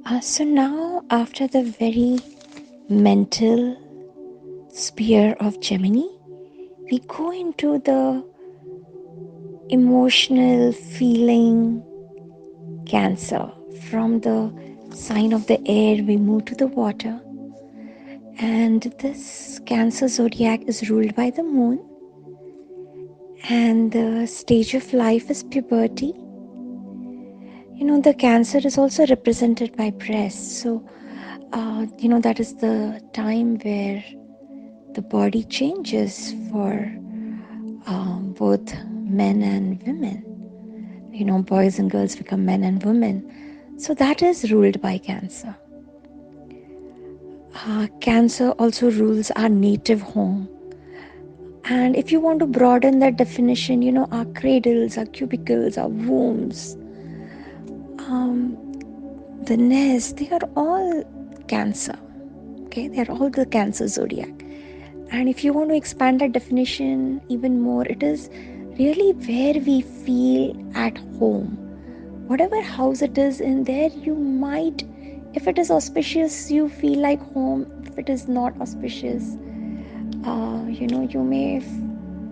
So now, after the very mental sphere of Gemini, we go into the emotional feeling Cancer. From the sign of the air, we move to the water. And this Cancer zodiac is ruled by the moon. And the stage of life is puberty. The Cancer is also represented by breast. So, that is the time where the body changes for both men and women. Boys and girls become men and women. So that is ruled by Cancer. Cancer also rules our native home. And if you want to broaden that definition, our cradles, our cubicles, our wombs, um, the nest, they are all Cancer. Okay, they are all the Cancer zodiac. And if you want to expand that definition even more, it is really where we feel at home. Whatever house it is in there, you might, if it is auspicious, you feel like home. If it is not auspicious, you may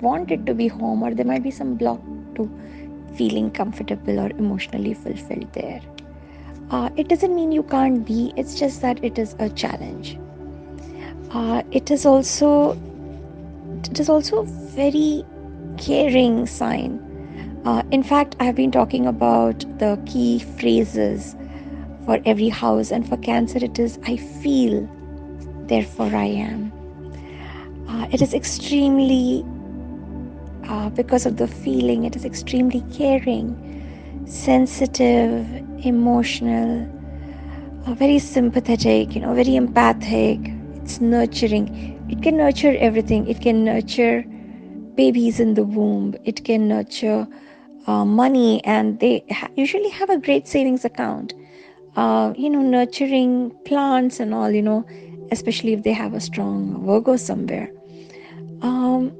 want it to be home, or there might be some block to feeling comfortable or emotionally fulfilled there. It doesn't mean you can't be, it's just that it is a challenge. It is also very caring sign. In fact, I've been talking about the key phrases for every house, and for Cancer it is I feel, therefore I am. It is extremely, because of the feeling, it is extremely caring, sensitive, emotional, very sympathetic, very empathic. It's nurturing. It can nurture everything. It can nurture babies in the womb. It can nurture money, and they usually have a great savings account. Nurturing plants and all, especially if they have a strong Virgo somewhere. Um,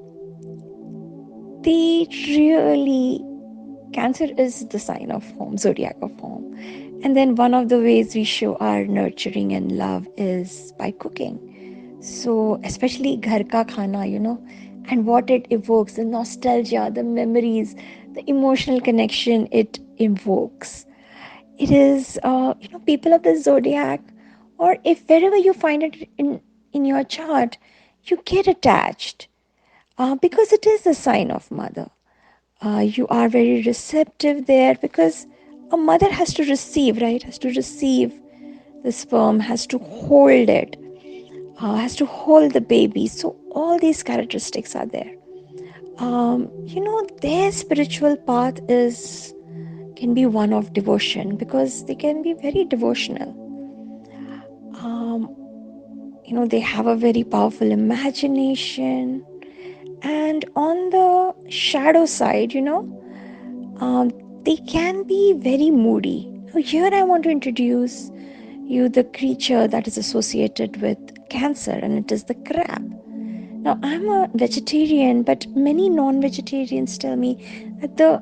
they really, Cancer is the sign of home, zodiac of home. And then one of the ways we show our nurturing and love is by cooking. So, especially ghar ka khana, and what it evokes, the nostalgia, the memories, the emotional connection it invokes. It is, people of the zodiac, or if wherever you find it in your chart, you get attached because it is a sign of mother. You are very receptive there because a mother has to receive, right? Has to receive the sperm, has to hold it, has to hold the baby. So all these characteristics are there. Their spiritual path can be one of devotion because they can be very devotional. They have a very powerful imagination, and on the shadow side, they can be very moody. Now, here I want to introduce you the creature that is associated with Cancer, and it is the crab. Now, I'm a vegetarian, but many non-vegetarians tell me that the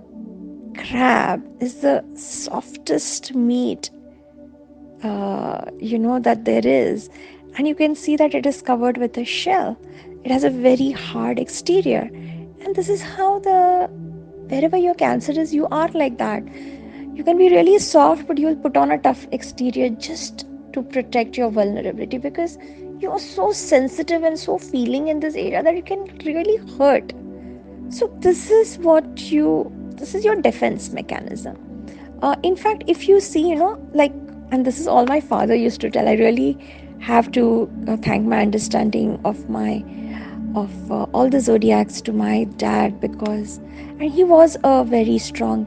crab is the softest meat that there is, and you can see that it is covered with a shell. It has a very hard exterior, and this is how wherever your Cancer is, you are like that. You can be really soft, but you'll put on a tough exterior just to protect your vulnerability because you're so sensitive and so feeling in this area that it can really hurt. So this is your defense mechanism. In fact, if you see, and this is all my father used to tell, I really have to thank my understanding of all the zodiacs to my dad, and he was a very strong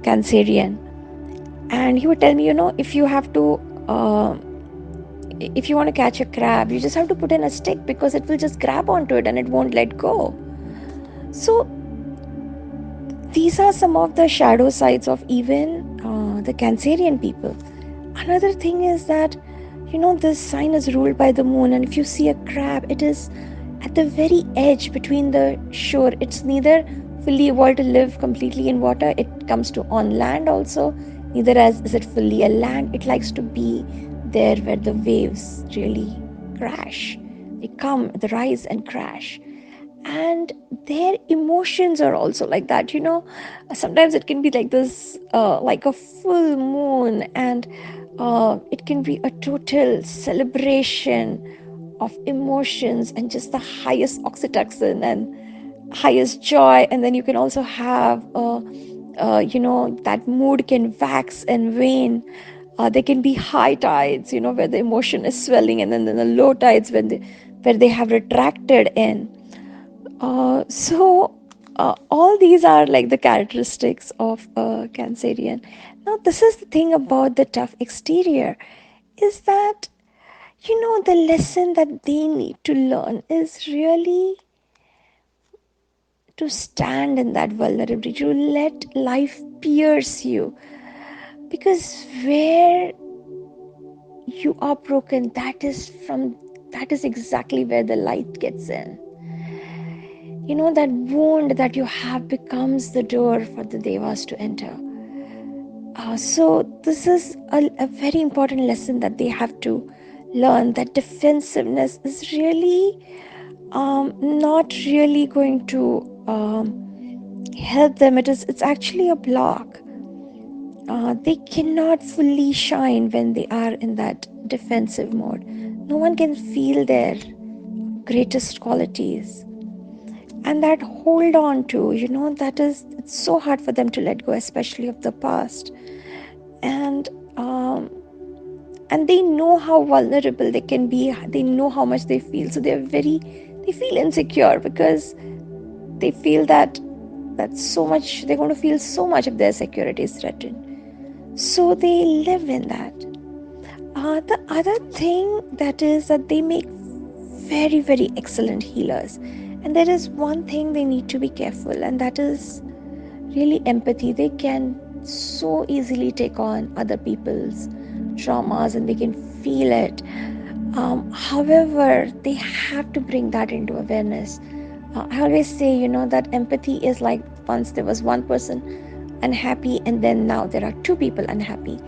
Cancerian, and he would tell me, if you have to if you want to catch a crab, you just have to put in a stick because it will just grab onto it and it won't let go. So these are some of the shadow sides of even the Cancerian people. Another thing is that, this sign is ruled by the moon, and if you see a crab, it is at the very edge between the shore. It's neither fully evolved to live completely in water, it comes to on land also, Neither is it fully a land. It likes to be there where the waves really crash. They come, they rise and crash. And their emotions are also like that. Sometimes it can be like this, like a full moon, and it can be a total celebration of emotions and just the highest oxytocin and highest joy. And then you can also have that mood can wax and wane. There can be high tides, where the emotion is swelling, and then the low tides where they have retracted in. So all these are like the characteristics of a Cancerian. Now, this is the thing about the tough exterior, is that the lesson that they need to learn is really to stand in that vulnerability, to let life pierce you. Because where you are broken, that is exactly where the light gets in. That wound that you have becomes the door for the devas to enter. So this is a very important lesson that they have to learn, that defensiveness is really not really going to help them. It's actually a block. They cannot fully shine when they are in that defensive mode. No one can feel their greatest qualities, and that hold on to, it's so hard for them to let go, especially of the past. And um, and they know how vulnerable they can be. They know how much they feel, so they feel insecure, because they feel that so much, they're going to feel so much if their security is threatened. So they live in that. The other thing that is that they make very, very excellent healers. And there is one thing they need to be careful, and that is really empathy. They can so easily take on other people's traumas, and they can feel it. However, they have to bring that into awareness. I always say, that empathy is like, once there was one person unhappy, and then now there are two people unhappy.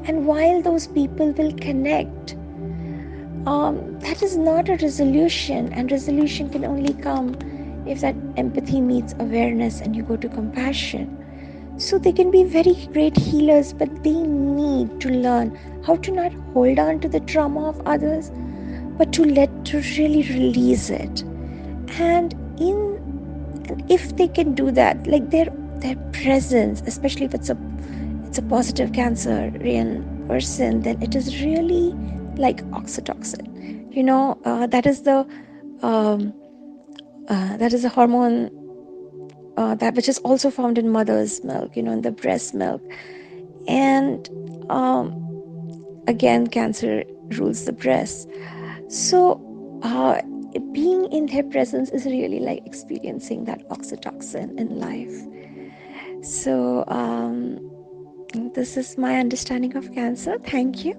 And while those people will connect, that is not a resolution, and resolution can only come if that empathy meets awareness and you go to compassion. So they can be very great healers, but they need to learn how to not hold on to the trauma of others, but to really release it. And if they can do that, like their presence, especially if it's a positive Cancerian person, then it is really like oxytocin. Um, that is a hormone that which is also found in mother's milk, in the breast milk. And again, cancer rules the breast. So being in their presence is really like experiencing that oxytocin in life. So this is my understanding of Cancer. Thank you.